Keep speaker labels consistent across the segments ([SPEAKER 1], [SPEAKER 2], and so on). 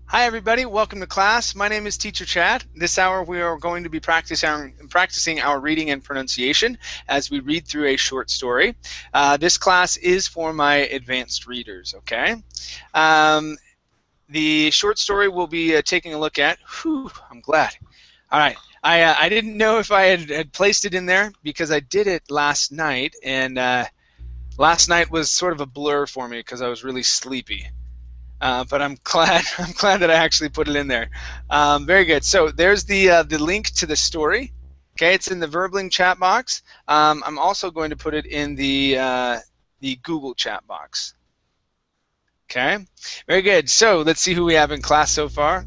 [SPEAKER 1] Hi everybody, welcome to class. My name is Teacher Chad. This hour we are going to be practicing our reading and pronunciation as we read through a short story. This class is for my advanced readers, okay? The short story we'll be taking a look at. Whew, I'm glad. All right. I didn't know if I had placed it in there because I did it last night, and last night was sort of a blur for me because I was really sleepy. But I'm glad that I actually put it in there. Very good. So there's the link to the story. Okay, it's in the Verbling chat box. I'm also going to put it in the Google chat box. Okay, very good. So let's see who we have in class so far.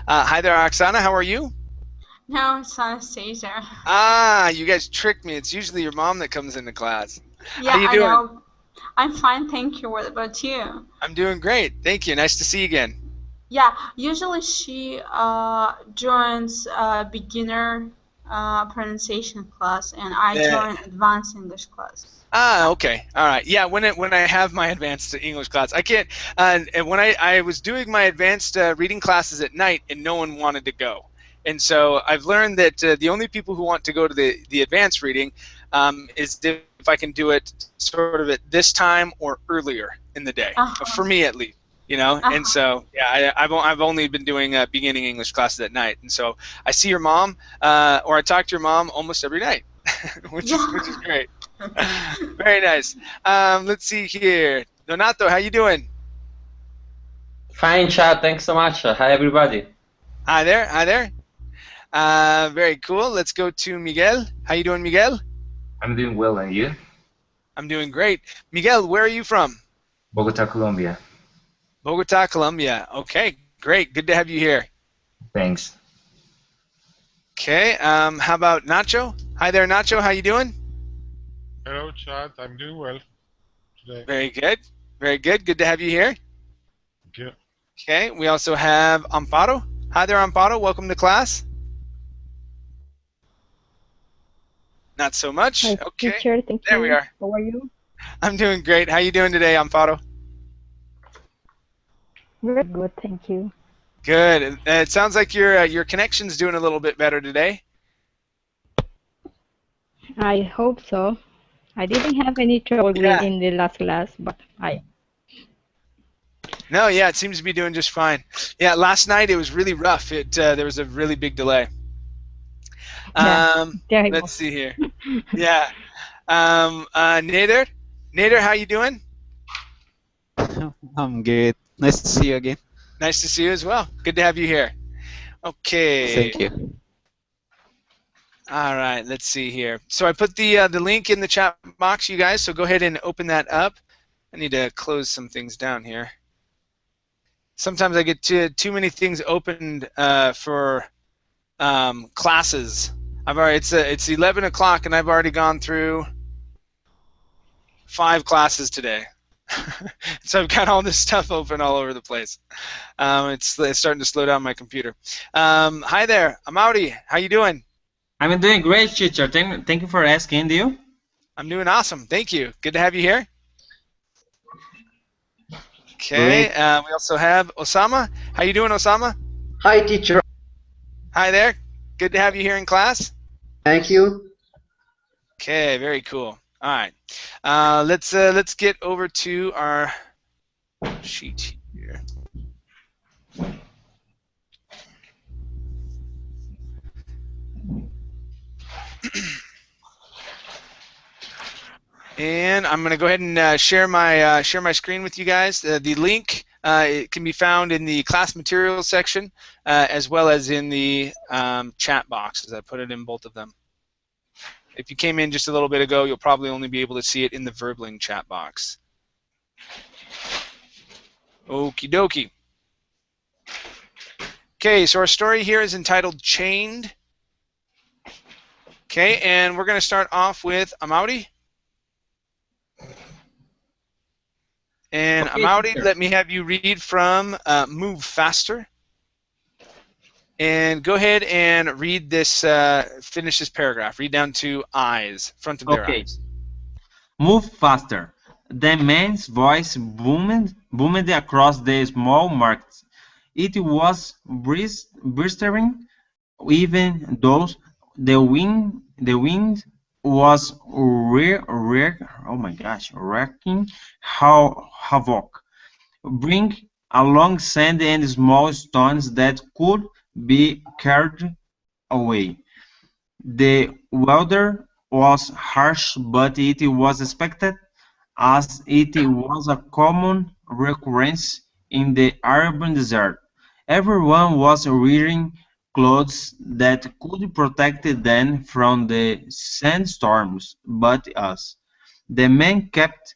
[SPEAKER 1] Hi there, Oksana. How are you?
[SPEAKER 2] No, it's Anastasia.
[SPEAKER 1] Ah, you guys tricked me. It's usually your mom that comes into class.
[SPEAKER 2] Yeah,
[SPEAKER 1] How you
[SPEAKER 2] I
[SPEAKER 1] doing?
[SPEAKER 2] know. I'm fine, thank you. What about you?
[SPEAKER 1] I'm doing great. Thank you. Nice to see you again.
[SPEAKER 2] Yeah, usually she joins beginner pronunciation class, and I
[SPEAKER 1] Yeah.
[SPEAKER 2] join advanced English class.
[SPEAKER 1] Ah, okay, all right. Yeah, when I have my advanced English class, I can't. And when I was doing my advanced reading classes at night, and no one wanted to go, and so I've learned that the only people who want to go to the advanced reading is if I can do it sort of at this time or earlier in the day,
[SPEAKER 2] Uh-huh.
[SPEAKER 1] for me at least. You know, and
[SPEAKER 2] Uh-huh.
[SPEAKER 1] so yeah, I've only been doing beginning English classes at night, and so I see your mom, or I talk to your mom almost every night, which is
[SPEAKER 2] Yeah.
[SPEAKER 1] great. Very nice. Let's see here. Donato, how you doing?
[SPEAKER 3] Fine, Chad. Thanks so much. Hi, everybody.
[SPEAKER 1] Hi there. Hi there. Very cool. Let's go to Miguel. How you doing, Miguel?
[SPEAKER 4] I'm doing well, and you?
[SPEAKER 1] I'm doing great. Miguel, where are you from?
[SPEAKER 4] Bogota, Colombia.
[SPEAKER 1] Bogota, Colombia. Okay, great. Good to have you here.
[SPEAKER 4] Thanks.
[SPEAKER 1] Okay. How about Nacho? Hi there, Nacho. How you doing?
[SPEAKER 5] Hello, Chad. I'm doing well today.
[SPEAKER 1] Very good. Very good. Good to have you here.
[SPEAKER 5] Thank you.
[SPEAKER 1] Okay. We also have Amparo. Hi there, Amparo. Welcome to class. Not so much.
[SPEAKER 6] Hi,
[SPEAKER 1] Okay.
[SPEAKER 6] teacher. Thank
[SPEAKER 1] There we
[SPEAKER 6] you.
[SPEAKER 1] are.
[SPEAKER 6] How are you?
[SPEAKER 1] I'm doing great. How you doing today, Amparo?
[SPEAKER 6] Very good, thank you.
[SPEAKER 1] Good. It sounds like your connection's doing a little bit better today.
[SPEAKER 6] I hope so. I didn't have any trouble
[SPEAKER 1] Yeah.
[SPEAKER 6] in the last class, but
[SPEAKER 1] No, yeah, it seems to be doing just fine. Yeah, last night it was really rough. There was a really big delay.
[SPEAKER 6] terrible.
[SPEAKER 1] Let's see here. Yeah. Nader, how you doing?
[SPEAKER 7] I'm good. Nice to see you again.
[SPEAKER 1] Nice to see you as well. Good to have you here. Okay.
[SPEAKER 7] Thank you.
[SPEAKER 1] All right. Let's see here. So I put the link in the chat box, you guys. So go ahead and open that up. I need to close some things down here. Sometimes I get too many things opened for classes. It's 11 o'clock and I've already gone through 5 classes today. So I've got all this stuff open all over the place. It's starting to slow down my computer. Hi there, Amaury. How you doing?
[SPEAKER 3] I'm doing great, teacher. Thank you for asking. You?
[SPEAKER 1] I'm doing awesome. Thank you. Good to have you here. Okay. We also have Osama. How you doing, Osama?
[SPEAKER 8] Hi, teacher.
[SPEAKER 1] Hi there. Good to have you here in class.
[SPEAKER 8] Thank you.
[SPEAKER 1] Okay. Very cool. All right. Let's get over to our sheet here. And I'm going to go ahead and share my screen with you guys. The link it can be found in the class materials section as well as in the chat box, as I put it in both of them. If you came in just a little bit ago, you'll probably only be able to see it in the Verbling chat box. Okie dokie. Okay, so our story here is entitled Chained. Okay, and we're going to start off with Amaury. And
[SPEAKER 3] Okay,
[SPEAKER 1] Amaury,
[SPEAKER 3] teacher.
[SPEAKER 1] let me have you read from Move Faster. And go ahead and read this, finish this paragraph. Read down to eyes, front of their eyes.
[SPEAKER 3] Move faster. The man's voice boomed across the small market.
[SPEAKER 9] It was blistering, even though the wind was oh my gosh, wreaking havoc, bring along sand and small stones that could be carried away. The weather was harsh, but it was expected, as it was a common recurrence in the Arabian desert. Everyone was wearing clothes that could protect them from the sandstorms but us. The man kept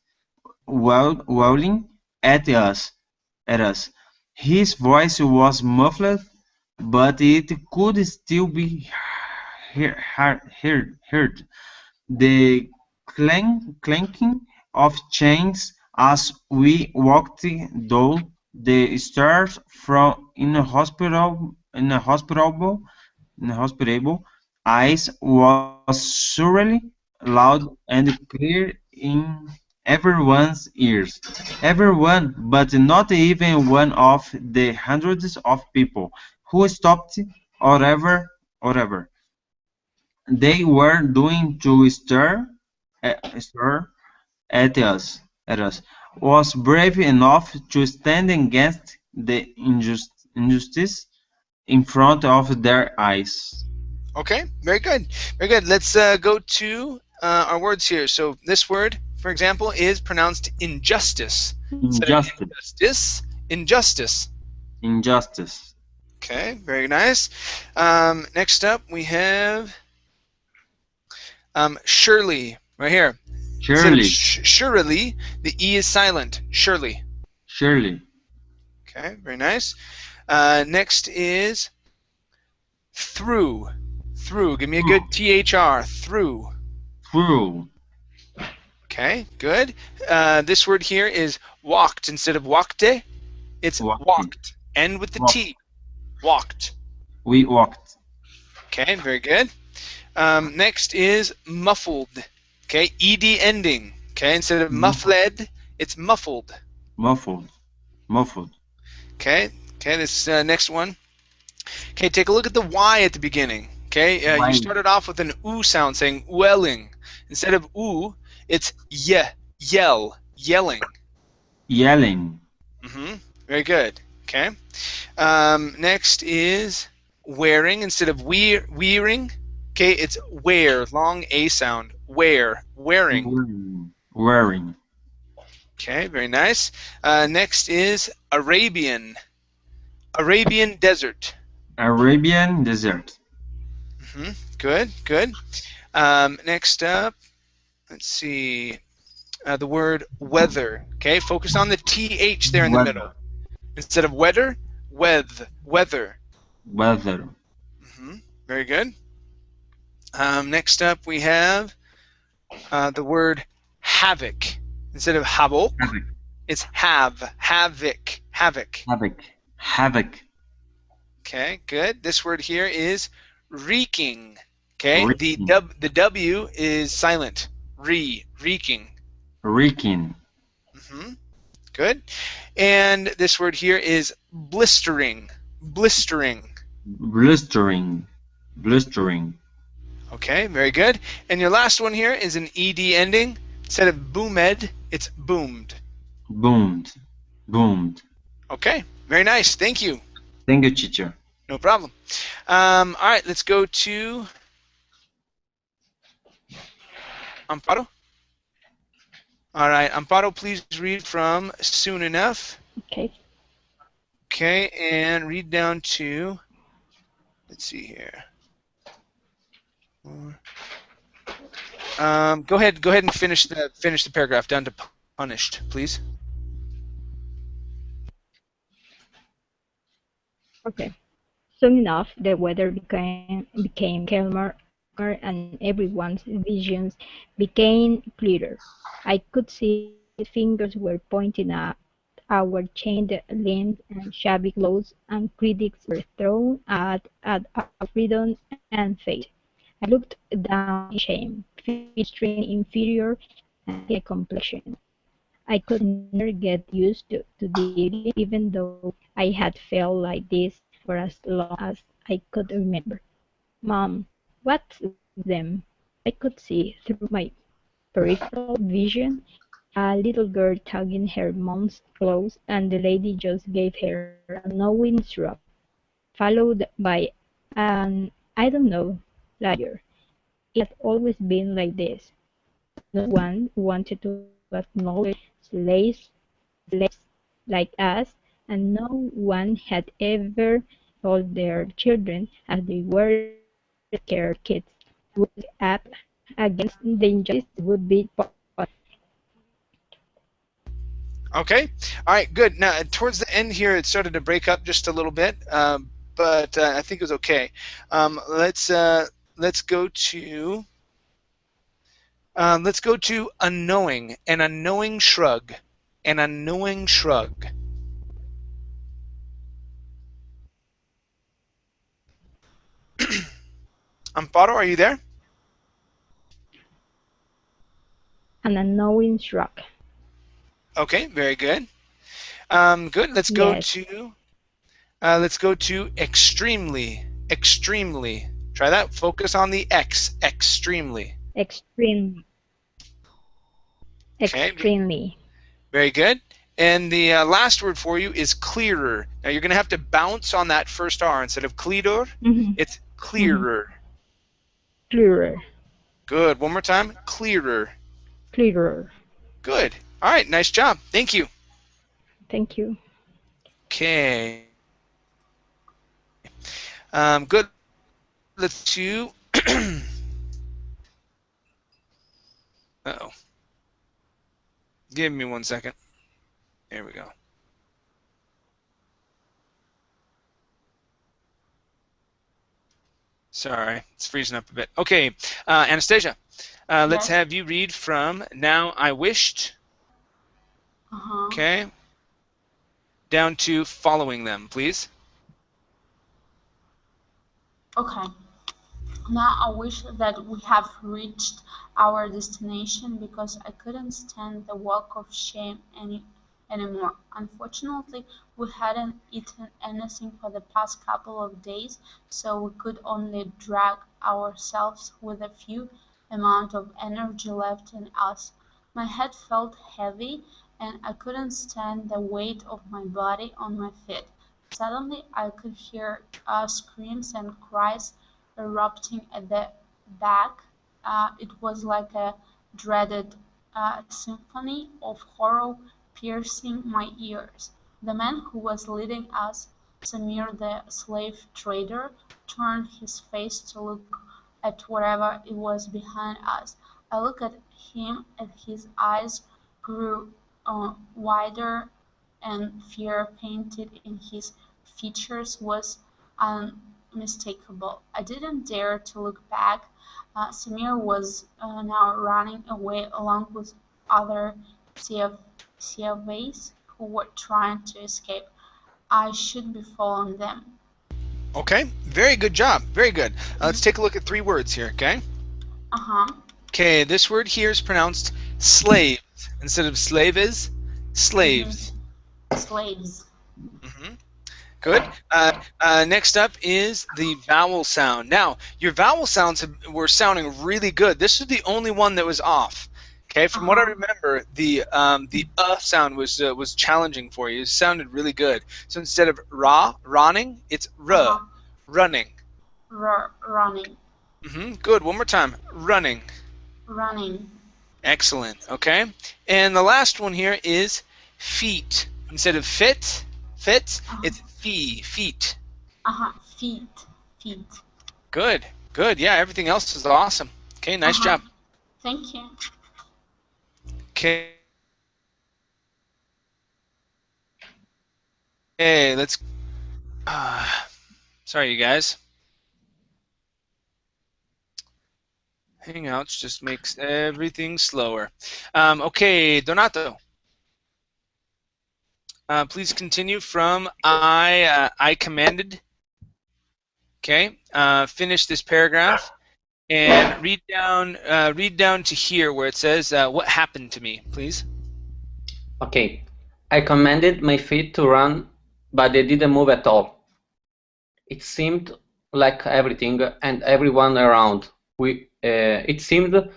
[SPEAKER 9] wailing at us. His voice was muffled, but it could still be heard. The clanking of chains as we walked down the stairs from in a hospitable eyes was surely loud and clear in everyone's ears. Everyone, but not even one of the hundreds of people who stopped whatever they were doing to stare at us, was brave enough to stand against the injustice in front of their eyes.
[SPEAKER 1] Okay, very good. Very good. Let's go to our words here. So this word, for example, is pronounced injustice. Instead of injustice, injustice.
[SPEAKER 9] Injustice.
[SPEAKER 1] Okay, very nice. Next up, we have surely, right here. Instead of surely, the E is silent. Surely.
[SPEAKER 9] Surely.
[SPEAKER 1] Okay, very nice. Next is through. Through. Give me a good THR. Through.
[SPEAKER 9] Through.
[SPEAKER 1] Okay, good. This word here is walked instead of walkte. It's walked. End with the T. Walked.
[SPEAKER 9] We walked.
[SPEAKER 1] Okay, very good. Next is muffled. Okay, ed ending. Okay, instead of muffled, it's muffled.
[SPEAKER 9] Muffled. Muffled.
[SPEAKER 1] Okay, this next one. Okay, take a look at the Y at the beginning. Okay, you started off with an oo sound saying welling. Instead of oo, it's yell, yelling.
[SPEAKER 9] Yelling.
[SPEAKER 1] Very good. Okay. Next is wearing instead of wearing. Okay, it's wear, long A sound. Wearing.
[SPEAKER 9] Wearing.
[SPEAKER 1] Okay, very nice. Next is Arabian. Arabian desert.
[SPEAKER 9] Arabian desert.
[SPEAKER 1] Good, good. Next up, let's see. The word weather. Okay, focus on the TH there in the middle. Instead of weather, weather.
[SPEAKER 9] Weather.
[SPEAKER 1] Very good. Next up, we have the word havoc. Instead of havoc, it's havoc.
[SPEAKER 9] Havoc.
[SPEAKER 1] Okay, good. This word here is reeking. Okay, the W is silent. Reeking.
[SPEAKER 9] Reeking.
[SPEAKER 1] Good. And this word here is blistering. Blistering. Okay, very good. And your last one here is an ed ending. Instead of boomed, it's boomed.
[SPEAKER 9] Boomed.
[SPEAKER 1] Okay, very nice. Thank you.
[SPEAKER 9] Thank you, teacher.
[SPEAKER 1] No problem. All right, let's go to Amparo. All right, Amparo, please read from soon enough.
[SPEAKER 6] Okay.
[SPEAKER 1] Okay, and read down to, let's see here. Go ahead and finish the paragraph down to punished, please.
[SPEAKER 6] Okay. Soon enough, the weather became calmer, and everyone's visions became clearer. I could see fingers were pointing at our chained limbs and shabby clothes, and critics were thrown at our freedom and fate. I looked down in shame, feeling inferior and my complexion. I could never get used to this, even though I had felt like this for as long as I could remember. Mom, what's them? I could see through my peripheral vision a little girl tugging her mom's clothes, and the lady just gave her a knowing shrug, followed by an I don't know later. It had always been like this. No one wanted to acknowledge slaves, slaves like us, and no one had ever told their children, as they were scared kids, would up against the injustice would be punished.
[SPEAKER 1] Okay. All right. Good. Now, towards the end here, it started to break up just a little bit, but I think it was okay. Let's go to unknowing, an unknowing shrug, an unknowing shrug. Amparo, are you there?
[SPEAKER 6] An unknowing shrug.
[SPEAKER 1] Okay. Very good. Good.
[SPEAKER 6] Yes,
[SPEAKER 1] Let's go to extremely, extremely. Try that. Focus on the X, extremely.
[SPEAKER 6] extreme,
[SPEAKER 1] Okay.
[SPEAKER 6] extremely.
[SPEAKER 1] Very good. And the last word for you is clearer. Now you're going to have to bounce on that first R. Instead of clearer,
[SPEAKER 6] Mm-hmm.
[SPEAKER 1] it's
[SPEAKER 6] Mm-hmm.
[SPEAKER 1] clearer.
[SPEAKER 6] Clearer,
[SPEAKER 1] Good. One more time. Clearer.
[SPEAKER 6] clearer.
[SPEAKER 1] Good. All right. Nice job. Thank you.
[SPEAKER 6] Thank you.
[SPEAKER 1] Okay. Good. Let's do. Uh-oh. Give me 1 second. There we go. Sorry, it's freezing up a bit. Okay, Anastasia, let's
[SPEAKER 2] Yes.
[SPEAKER 1] have you read from Now I Wished,
[SPEAKER 2] Uh-huh.
[SPEAKER 1] okay, down to Following Them, please.
[SPEAKER 2] Okay. Now I wish that we have reached our destination because I couldn't stand the walk of shame anymore. Unfortunately, we hadn't eaten anything for the past couple of days, so we could only drag ourselves with a few amount of energy left in us. My head felt heavy, and I couldn't stand the weight of my body on my feet. Suddenly, I could hear screams and cries erupting at the back. It was like a dreaded symphony of horror piercing my ears. The man who was leading us, Samir the slave trader, turned his face to look at whatever it was behind us. I looked at him and his eyes grew wider and fear painted in his features was unmistakable. I didn't dare to look back. Samir was now running away along with other Siaves who were trying to escape. I should be following them.
[SPEAKER 1] Okay, very good job, very good. Let's take a look at 3 words here, okay?
[SPEAKER 2] Uh-huh.
[SPEAKER 1] Okay, this word here is pronounced slaves. Instead of slaves, slaves.
[SPEAKER 2] Slaves.
[SPEAKER 1] Mm-hmm. Good. Next up is the vowel sound. Now, your vowel sounds were sounding really good. This is the only one that was off. Okay, from what I remember, the sound was challenging for you. It sounded really good. So instead of running, it's running.
[SPEAKER 2] Running.
[SPEAKER 1] Good. One more time. Running.
[SPEAKER 2] Running.
[SPEAKER 1] Excellent. Okay. And the last one here is feet. Instead of fits, it's feet.
[SPEAKER 2] Feet. Feet.
[SPEAKER 1] Good. Good. Yeah, everything else is awesome. Okay, nice job.
[SPEAKER 2] Thank you.
[SPEAKER 1] Okay. Hey, let's. Sorry, you guys. Hangouts just makes everything slower. Okay, Donato. Please continue from I commanded. Okay. Finish this paragraph and read down to here where it says what happened to me, please.
[SPEAKER 3] Okay. I commanded my feet to run, but they didn't move at all. It seemed like everything and everyone around. It seemed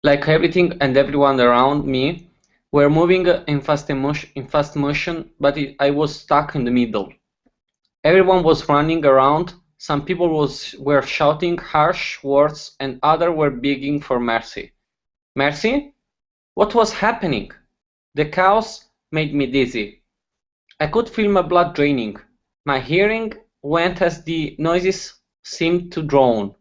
[SPEAKER 3] like everything and everyone around me were moving in fast motion, but I was stuck in the middle. Everyone was running around. Some people were shouting harsh words, and others were begging for mercy. Mercy? What was happening? The chaos made me dizzy. I could feel my blood draining. My hearing went as the noises seemed to drown.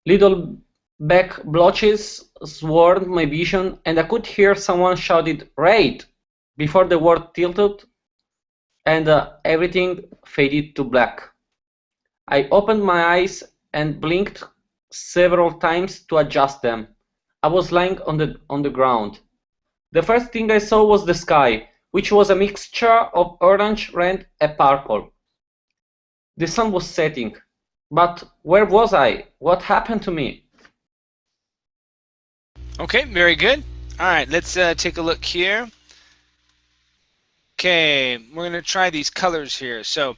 [SPEAKER 3] Little black blotches swirled my vision, and I could hear someone shouted "Raid!" before the word tilted and everything faded to black. I opened my eyes and blinked several times to adjust them. I was lying on the ground. The first thing I saw was the sky, which was a mixture of orange, red, and purple. The sun was setting. But where was I? What happened to me?
[SPEAKER 1] Okay, very good. All right, let's take a look here. Okay, we're going to try these colors here. So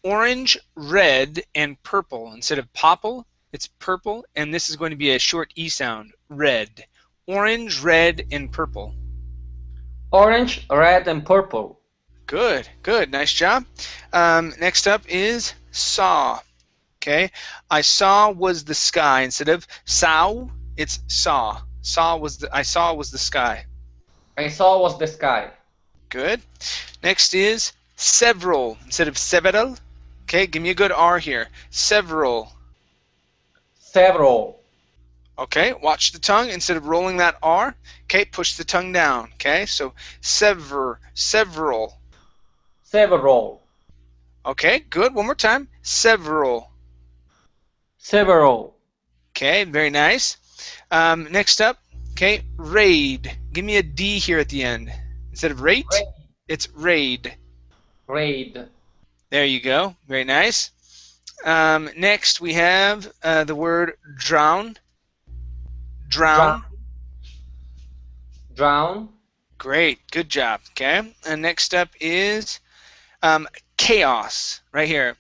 [SPEAKER 1] orange, red, and purple. Instead of popple, it's purple, and this is going to be a short E sound, red. Orange, red, and purple.
[SPEAKER 3] Orange, red, and purple.
[SPEAKER 1] Good, good, nice job. Next up is saw. Okay, I saw was the sky. Instead of sow, it's saw. I saw was the sky.
[SPEAKER 3] I saw was the sky.
[SPEAKER 1] Good. Next is several. Instead of several. Okay, give me a good R here. Several.
[SPEAKER 3] Several.
[SPEAKER 1] Okay, watch the tongue. Instead of rolling that R, okay, push the tongue down. Okay, so several.
[SPEAKER 3] Several.
[SPEAKER 1] Okay, good. One more time. Several.
[SPEAKER 3] Several.
[SPEAKER 1] Okay, very nice. Next up, okay, raid. Give me a D here at the end. Instead of rate, it's raid.
[SPEAKER 3] Raid.
[SPEAKER 1] There you go. Very nice. Next, we have the word drown. Drown.
[SPEAKER 3] Drown.
[SPEAKER 1] Great. Good job. Okay. And next up is chaos. Right here.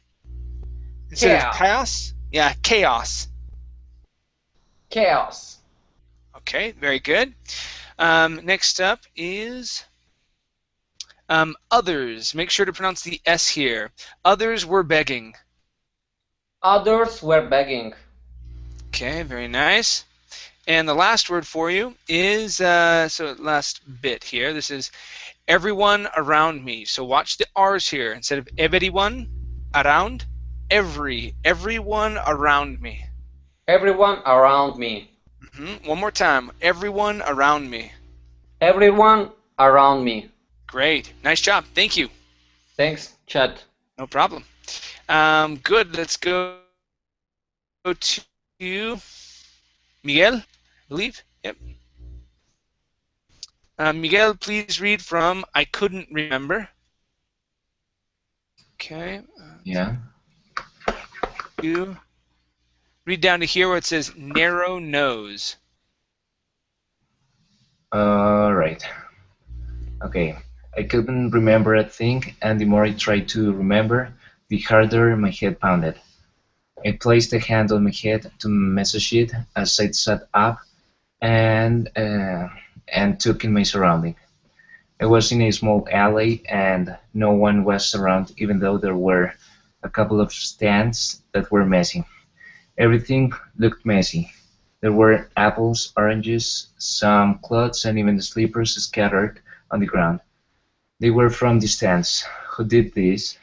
[SPEAKER 1] Instead of chaos, yeah, chaos.
[SPEAKER 3] Chaos.
[SPEAKER 1] Okay. Very good. Next up is others. Make sure to pronounce the S here. Others were begging.
[SPEAKER 3] Others were begging.
[SPEAKER 1] Okay. Very nice. And the last word for you is, so last bit here, this is everyone around me. So watch the R's here. Instead of everyone, around, everyone around me.
[SPEAKER 3] Everyone around me.
[SPEAKER 1] One more time, everyone around me.
[SPEAKER 3] Everyone around me.
[SPEAKER 1] Great, nice job, thank you.
[SPEAKER 3] Thanks, Chad.
[SPEAKER 1] No problem. Good, let's go to Miguel, I believe. Yep. Miguel, please read from I couldn't remember. Okay.
[SPEAKER 4] Yeah.
[SPEAKER 1] You read down to here where it says narrow nose.
[SPEAKER 4] Right. Okay. I couldn't remember a thing, and the more I tried to remember, the harder my head pounded. I placed a hand on my head to massage it as I sat up and took in my surrounding. I was in a small alley and no one was around, even though there were a couple of stands that were messy. Everything looked messy. There were apples, oranges, some clothes, and even the slippers scattered on the ground. They were from the stands. Who did this?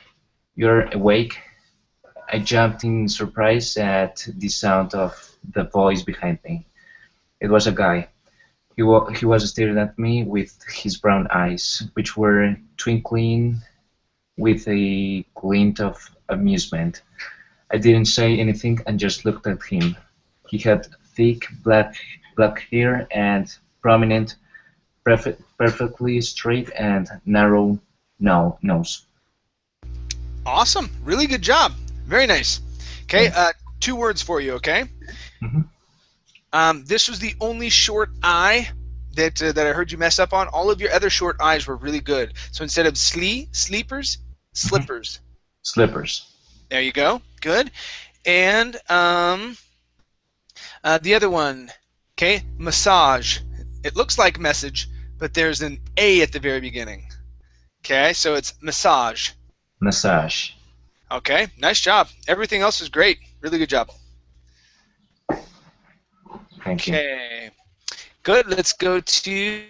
[SPEAKER 4] You're awake? I jumped in surprise at the sound of the voice behind me. It was a guy. He was staring at me with his brown eyes, which were twinkling with a glint of amusement. I didn't say anything and just looked at him. He had thick black hair and prominent, perfectly straight and narrow nose.
[SPEAKER 1] Awesome, really good job. Very nice. Okay, 2 words for you, okay?
[SPEAKER 4] Mhm.
[SPEAKER 1] This was the only short I that I heard you mess up on, all of your other short I's were really good. So instead of sleepers, slippers.
[SPEAKER 4] Slippers.
[SPEAKER 1] There you go. Good. And the other one, okay, massage. It looks like message, but there's an A at the very beginning. Okay, so it's massage.
[SPEAKER 4] Massage.
[SPEAKER 1] Okay, nice job. Everything else was great. Really good job.
[SPEAKER 4] Thank you.
[SPEAKER 1] Okay, good. Let's go to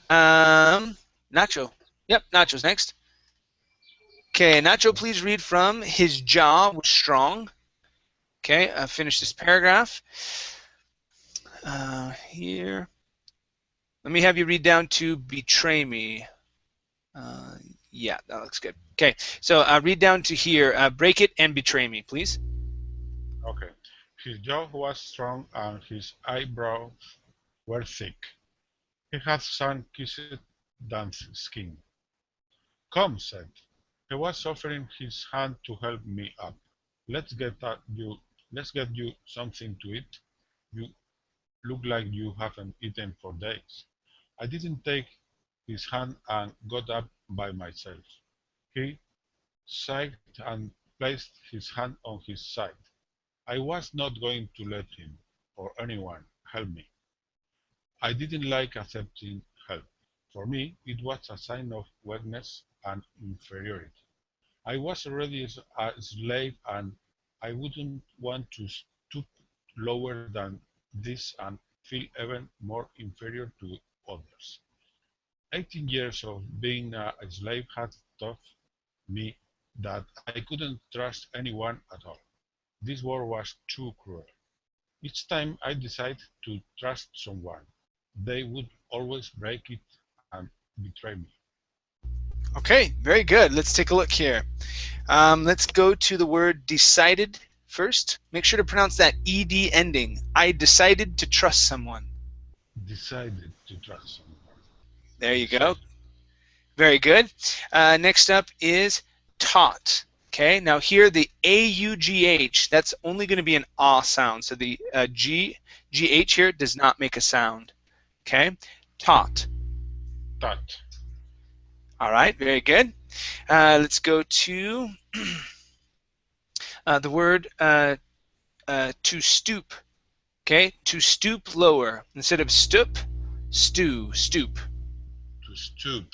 [SPEAKER 1] Nacho. Yep, Nacho's next. Okay, Nacho, please read from his jaw was strong. Okay, finish this paragraph. Here. Let me have you read down to betray me. Yeah, that looks good. Okay, so read down to here. Break it and betray me, please.
[SPEAKER 5] Okay. His jaw was strong and his eyebrows were thick. He had sun-kissed dense skin. Come, said. He was offering his hand to help me up. Let's get you something to eat. You look like you haven't eaten for days. I didn't take his hand and got up by myself. He sighed and placed his hand on his side. I was not going to let him, or anyone, help me. I didn't like accepting help. For me, it was a sign of weakness and inferiority. I was already a slave and I wouldn't want to stoop lower than this and feel even more inferior to others. 18 years of being a slave had taught me that I couldn't trust anyone at all. This world was too cruel. Each time I decided to trust someone, they would always break it and betray me.
[SPEAKER 1] Okay, very good. Let's take a look here. Let's go to the word decided first. Make sure to pronounce that ed ending. I decided to trust someone.
[SPEAKER 5] Decided to trust someone.
[SPEAKER 1] There you go. Very good. Next up is taught. Okay, now here the A-U-G-H, that's only going to be an ah sound. So the G-H here does not make a sound. Okay, taught.
[SPEAKER 5] Taught.
[SPEAKER 1] All right, very good. Let's go to the word to stoop. Okay, to stoop lower. Instead of stoop, stoop.
[SPEAKER 5] To stoop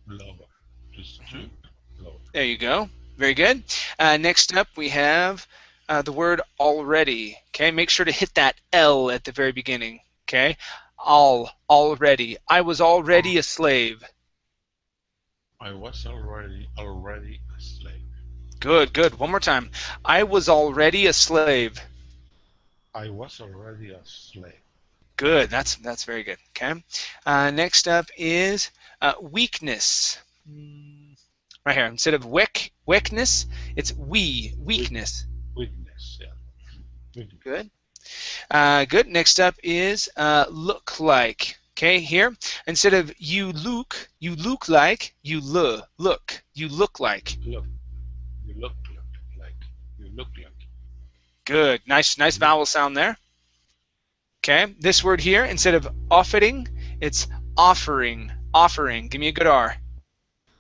[SPEAKER 5] lower. To stoop lower.
[SPEAKER 1] There you go. Very good. Next up, we have the word already. Okay, make sure to hit that L at the very beginning. Okay, already. I was already a slave.
[SPEAKER 5] I was already a slave.
[SPEAKER 1] Good, good. One more time. I was already a slave.
[SPEAKER 5] I was already a slave.
[SPEAKER 1] Good. That's very good. Okay. Next up is weakness. Right here. Instead of weakness, it's weakness.
[SPEAKER 5] Weakness. Yeah. Weakness.
[SPEAKER 1] Good. Good. Next up is look like. Okay, here instead of you look like, you look. You look like.
[SPEAKER 5] Look. You look like. You look like.
[SPEAKER 1] Good. Nice vowel sound there. Okay. This word here, instead of offering, it's offering. Offering. Give me a good R.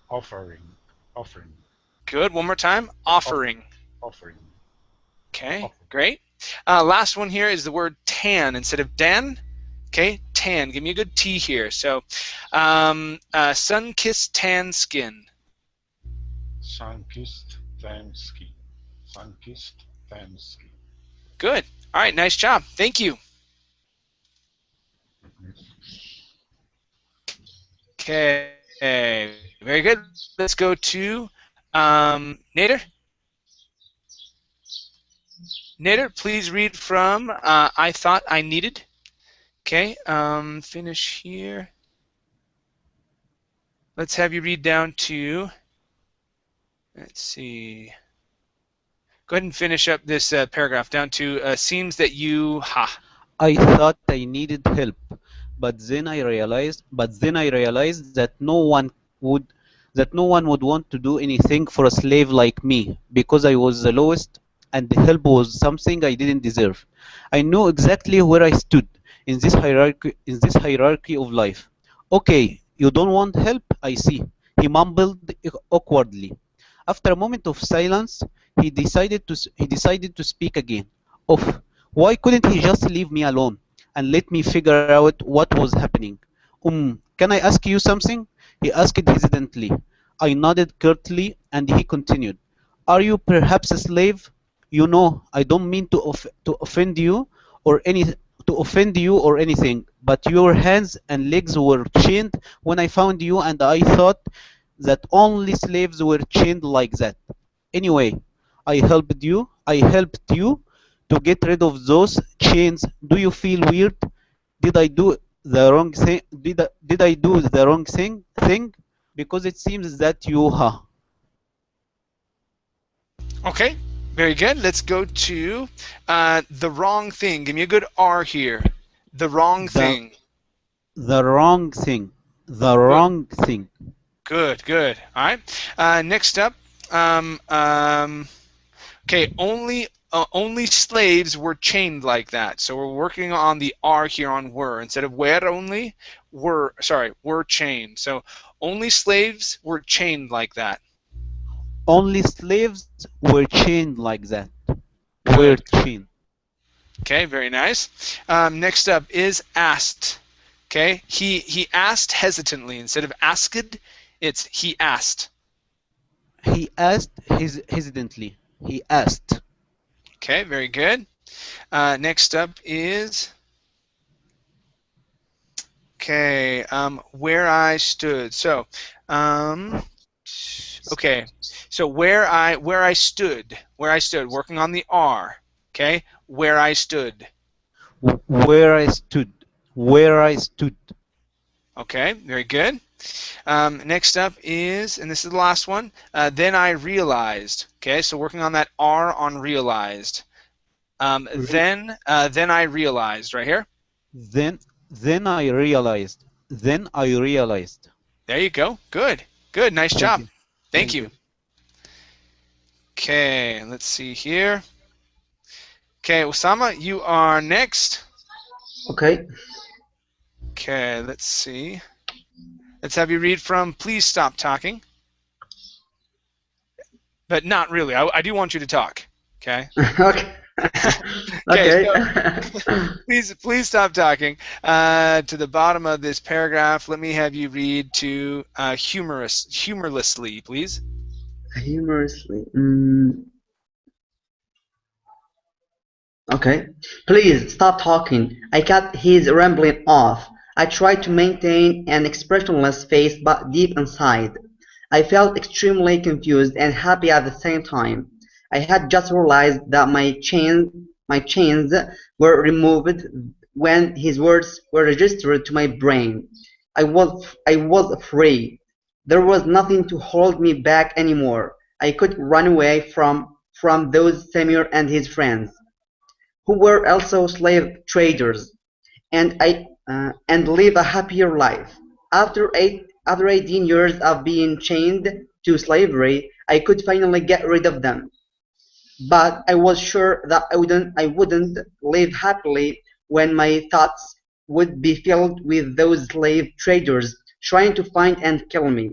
[SPEAKER 5] Offering.
[SPEAKER 1] Good. One more time. Offering.
[SPEAKER 5] Offering.
[SPEAKER 1] Okay. Great. Last one here is the word tan instead of dan. Okay. Tan. Give me a good T here. So, sun-kissed tan skin.
[SPEAKER 5] Sun-kissed tan skin. Sun-kissed tan skin.
[SPEAKER 1] Good. All right. Nice job. Thank you. Okay. Very good. Let's go to Nader. Nader, please read from I thought I needed. Okay. Finish here. Let's have you read down to. Let's see. Go ahead and finish up this paragraph down to seems that you
[SPEAKER 7] I thought I needed help, but then I realized that no one would want to do anything for a slave like me because I was the lowest and the help was something I didn't deserve. I knew exactly where I stood. in this hierarchy of life. Okay, you don't want help, I see, he mumbled awkwardly. After a moment of silence, he decided to speak again. Of why couldn't he just leave me alone and let me figure out what was happening? Can I ask you something? He asked hesitantly. I nodded curtly and he continued. Are you perhaps a slave? You know, I don't mean to offend you or anything, but your hands and legs were chained when I found you, and I thought that only slaves were chained like that. Anyway, I helped you to get rid of those chains. Do you feel weird? Did I do the wrong thing? Did I do the wrong thing? Because it seems that you
[SPEAKER 1] Okay, very good. Let's go to the wrong thing. Give me a good R here. The wrong
[SPEAKER 7] the
[SPEAKER 1] thing.
[SPEAKER 7] the wrong thing. The
[SPEAKER 1] Good,
[SPEAKER 7] wrong thing.
[SPEAKER 1] good, good. All right. Next up, okay, only slaves were chained like that. So we're working on the R here on were instead of where only. Were chained. So only slaves were chained like that.
[SPEAKER 7] Only slaves were chained like that. Were
[SPEAKER 1] Good.
[SPEAKER 7] chained.
[SPEAKER 1] Okay, very nice. Next up is asked. Okay, he asked hesitantly instead of asked. It's he asked.
[SPEAKER 7] He asked hesitantly. He asked.
[SPEAKER 1] Okay, very good. Next up is okay. Where I stood. So, okay. So where I stood, working on the R. Okay, where I stood.
[SPEAKER 7] Where I stood. Where I stood.
[SPEAKER 1] Okay, very good. Next up is, and this is the last one, then I realized. Okay, so working on that R on realized.
[SPEAKER 7] Re-
[SPEAKER 1] Then I realized right here.
[SPEAKER 7] then then I realized. Then I realized.
[SPEAKER 1] There you go. Good. Good. Nice
[SPEAKER 7] Thank
[SPEAKER 1] job.
[SPEAKER 7] you.
[SPEAKER 1] Thank
[SPEAKER 7] Thank
[SPEAKER 1] you.
[SPEAKER 7] you.
[SPEAKER 1] Okay, let's see here. Okay, Osama, you are next.
[SPEAKER 8] Okay.
[SPEAKER 1] Okay, let's see. Let's have you read from Please Stop Talking. But not really. I do want you to talk. Okay.
[SPEAKER 8] Okay.
[SPEAKER 1] Okay,
[SPEAKER 8] Okay.
[SPEAKER 1] so please stop talking. To the bottom of this paragraph, let me have you read to humorlessly, please.
[SPEAKER 8] Humorously. Okay. Please stop talking. I cut his rambling off. I tried to maintain an expressionless face, but deep inside, I felt extremely confused and happy at the same time. I had just realized that my chains were removed when his words were registered to my brain. I was free. There was nothing to hold me back anymore. I could run away from those Samir and his friends who were also slave traders, and live a happier life. After 18 years of being chained to slavery, I could finally get rid of them. But I was sure that I wouldn't live happily when my thoughts would be filled with those slave traders trying to find and kill me.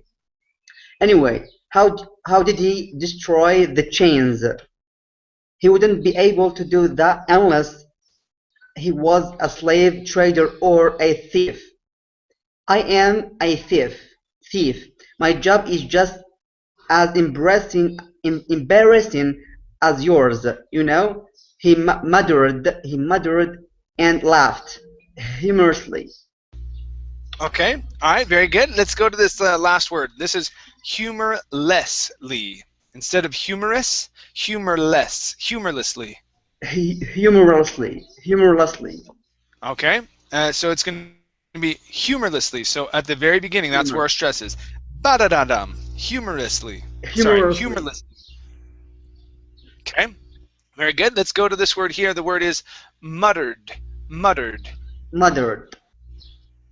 [SPEAKER 8] Anyway, how did he destroy the chains? He wouldn't be able to do that unless he was a slave trader or a thief. I am a thief. My job is just as embarrassing as yours, you know? He muttered and laughed humorously.
[SPEAKER 1] Okay. All right. Very good. Let's go to this last word. This is humorlessly instead of humorous. Humorlessly.
[SPEAKER 8] Humorously.
[SPEAKER 1] Okay. So it's going to be humorlessly. So at the very beginning, that's where our
[SPEAKER 8] Humor.
[SPEAKER 1] stress is. Ba-da-da-dum. Humorously. Sorry.
[SPEAKER 8] Humorously.
[SPEAKER 1] Humorless. Okay. Very good. Let's go to this word here. The word is muttered. Muttered.
[SPEAKER 8] Muttered.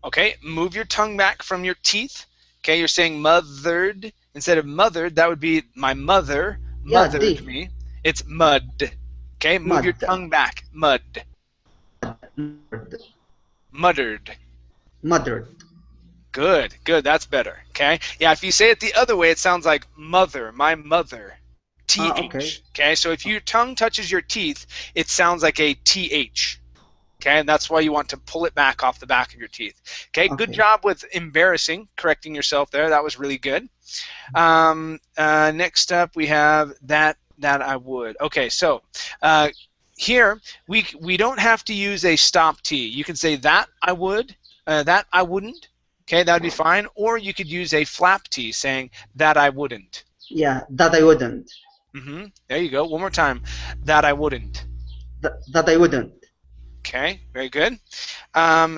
[SPEAKER 1] Okay. Move your tongue back from your teeth. Okay. You're saying mothered instead of mothered. That would be my mother
[SPEAKER 8] Yeah,
[SPEAKER 1] mothered me. It's mud. Okay. Move your
[SPEAKER 8] mud.
[SPEAKER 1] tongue back. Mud.
[SPEAKER 8] Mud.
[SPEAKER 1] Muttered.
[SPEAKER 8] Muttered.
[SPEAKER 1] Good, good. That's better. Okay. Yeah. If you say it the other way, it sounds like mother. My mother.
[SPEAKER 8] Okay.
[SPEAKER 1] TH. Okay. So if your tongue touches your teeth, it sounds like a TH. Okay, and that's why you want to pull it back off the back of your teeth. Okay, good
[SPEAKER 8] Okay.
[SPEAKER 1] job with embarrassing, correcting yourself there. That was really good. Next up, we have that I would. Okay, so here we don't have to use a stop T. You can say that I would, that I wouldn't. Okay, that'd be fine. Or you could use a flap T, saying that I wouldn't.
[SPEAKER 8] Yeah, that I wouldn't.
[SPEAKER 1] There you go. One more time. That I wouldn't.
[SPEAKER 8] That I wouldn't.
[SPEAKER 1] Okay, very good.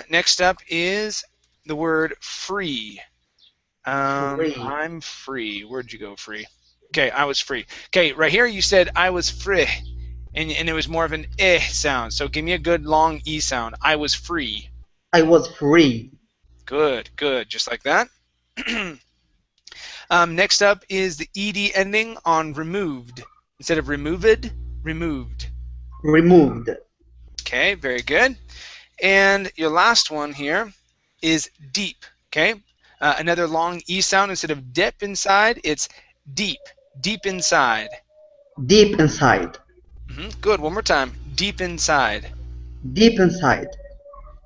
[SPEAKER 1] Next up is the word free.
[SPEAKER 8] Free.
[SPEAKER 1] I'm free. Where'd you go, free? Okay, I was free. Okay, right here you said I was free, and it was more of an eh sound. So give me a good long e sound. I was free.
[SPEAKER 8] I was free.
[SPEAKER 1] Good, good, just like that. Next up is the ed ending on removed. Instead of removed, removed.
[SPEAKER 8] Removed.
[SPEAKER 1] Okay, very good. And your last one here is deep. Okay, another long e sound. Instead of dip inside, it's deep, deep inside.
[SPEAKER 8] Deep inside.
[SPEAKER 1] Good. One more time. Deep inside.
[SPEAKER 8] Deep inside.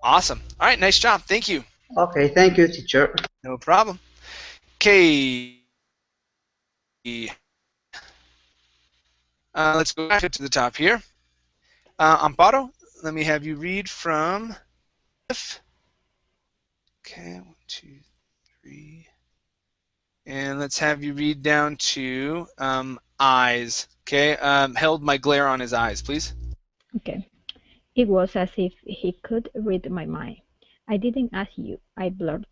[SPEAKER 1] Awesome. All right. Nice job. Thank you.
[SPEAKER 8] Okay, thank you, teacher.
[SPEAKER 1] No problem. Okay. Let's go back to the top here. Amparo, let me have you read from if. Okay, 1, 2, 3. And let's have you read down to eyes. Okay, held my glare on his eyes, please.
[SPEAKER 6] Okay. It was as if he could read my mind. I didn't ask you, I blurted,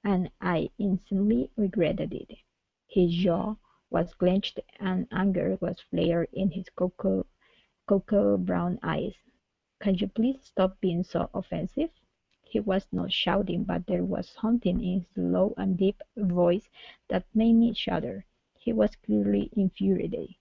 [SPEAKER 6] and I instantly regretted it. His jaw was clenched and anger was flared in his cocoa brown eyes. Can you please stop being so offensive? He was not shouting, but there was something in his low and deep voice that made me shudder. He was clearly infuriated.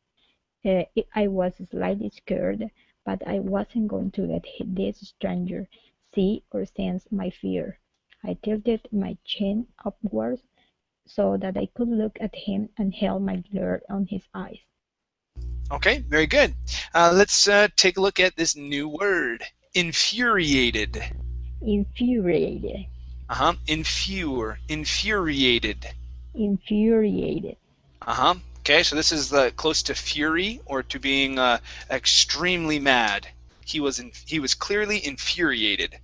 [SPEAKER 6] I was slightly scared, but I wasn't going to let this stranger see or sense my fear. I tilted my chin upwards so that I could look at him and held my glare on his eyes.
[SPEAKER 1] Okay, very good. Let's take a look at this new word, infuriated.
[SPEAKER 6] Infuriated.
[SPEAKER 1] Infuriated.
[SPEAKER 6] Infuriated.
[SPEAKER 1] Okay, so this is close to fury or to being extremely mad. He was clearly infuriated.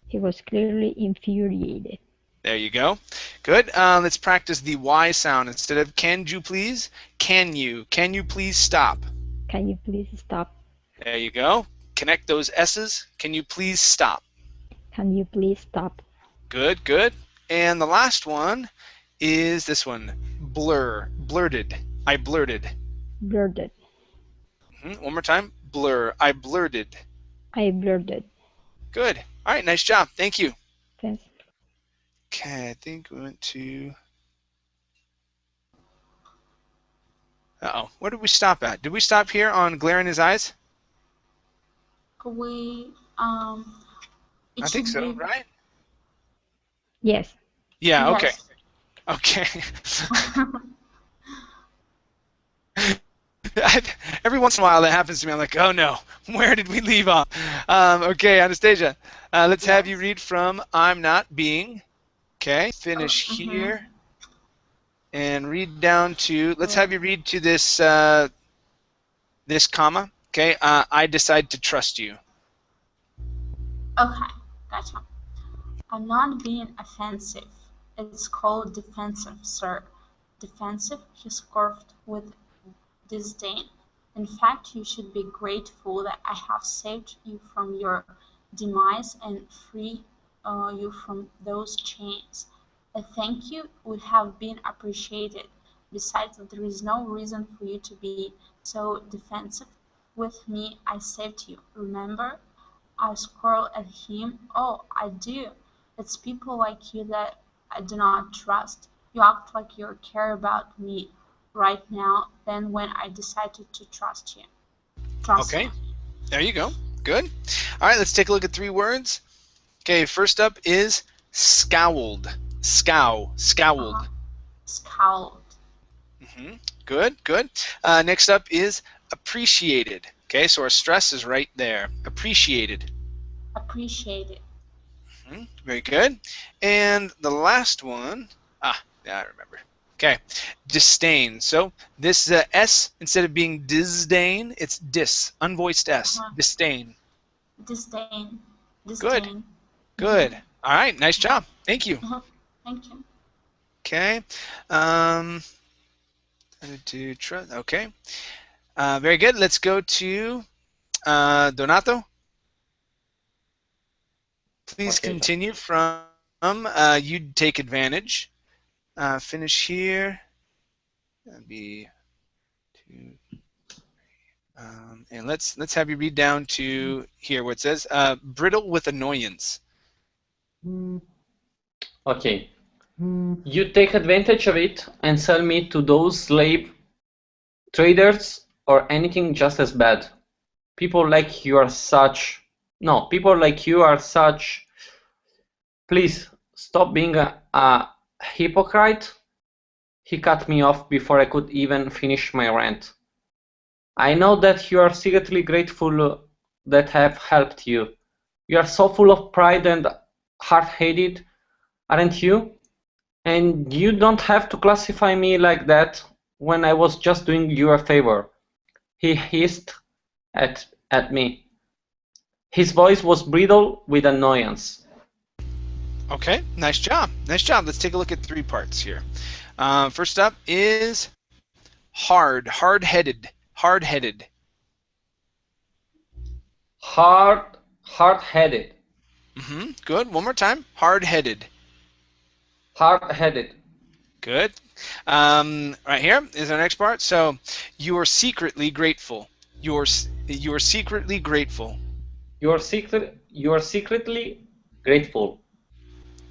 [SPEAKER 6] He was clearly infuriated.
[SPEAKER 1] There you go. Good. Let's practice the Y sound. Instead of can you please, can you? Can you please stop?
[SPEAKER 6] Can you please stop?
[SPEAKER 1] There you go. Connect those S's. Can you please stop?
[SPEAKER 6] Can you please stop?
[SPEAKER 1] Good, good. And the last one is this one. Blur. Blurted. I blurted.
[SPEAKER 6] Blurted.
[SPEAKER 1] One more time. Blur. I blurted.
[SPEAKER 6] I blurted.
[SPEAKER 1] Good. All right, nice job. Thank you.
[SPEAKER 6] Thanks.
[SPEAKER 1] Okay, I think we went to... Uh-oh. Where did we stop at? Did we stop here on glare in his eyes?
[SPEAKER 2] We
[SPEAKER 1] I think so, right?
[SPEAKER 6] Yes.
[SPEAKER 1] Yeah, okay.
[SPEAKER 2] Yes.
[SPEAKER 1] Okay. Every once in a while that happens to me. I'm like, oh no, where did we leave off? Okay, Anastasia, let's have you read from I'm Not Being. Okay, finish here. And read down to, let's have you read to this this comma. Okay, I decide to trust you.
[SPEAKER 2] Okay, gotcha. I'm not being offensive. It's called defensive, sir. Defensive, he scoffed with disdain. In fact, you should be grateful that I have saved you from your demise and free you from those chains. A thank you would have been appreciated. Besides, there is no reason for you to be so defensive with me. I saved you. Remember? I scowl at him. Oh, I do. It's people like you that I do not trust. You act like you care about me right now than when I decided to trust you.
[SPEAKER 1] Okay, there you go. Good. All right, let's take a look at 3 words. Okay, first up is scowled. Scowled.
[SPEAKER 2] Scowled.
[SPEAKER 1] Good, good. Next up is appreciated. Okay, so our stress is right there. Appreciated.
[SPEAKER 2] Appreciated.
[SPEAKER 1] Very good. And the last one, yeah, I remember. Okay, disdain. So this S, instead of being disdain, it's unvoiced S. Disdain.
[SPEAKER 2] Disdain.
[SPEAKER 1] Good,
[SPEAKER 2] Disdain.
[SPEAKER 1] good. All right, nice job. Thank you.
[SPEAKER 2] Thank you.
[SPEAKER 1] Okay. Okay. Very good. Let's go to Donato. Please
[SPEAKER 3] Okay.
[SPEAKER 1] continue from you'd take advantage. Finish here. That'd be 2. And let's have you read down to here where it says brittle with annoyance.
[SPEAKER 3] Okay. You take advantage of it and sell me to those slave traders or anything just as bad. People like you are such. No, people like you are such. Please stop being a hypocrite. He cut me off before I could even finish my rant. I know that you are secretly grateful that I have helped you. You are so full of pride and hard-headed, aren't you? And you don't have to classify me like that when I was just doing you a favor. He hissed at me. His voice was brittle with annoyance.
[SPEAKER 1] Okay, nice job. Nice job. Let's take a look at 3 parts here. First up is hard-headed. Hard-headed.
[SPEAKER 3] Hard-headed.
[SPEAKER 1] Good. One more time. Hard-headed.
[SPEAKER 3] Hard-headed.
[SPEAKER 1] Good. Right here is our next part. So, you are secretly grateful. You are secretly grateful.
[SPEAKER 3] You are secretly grateful.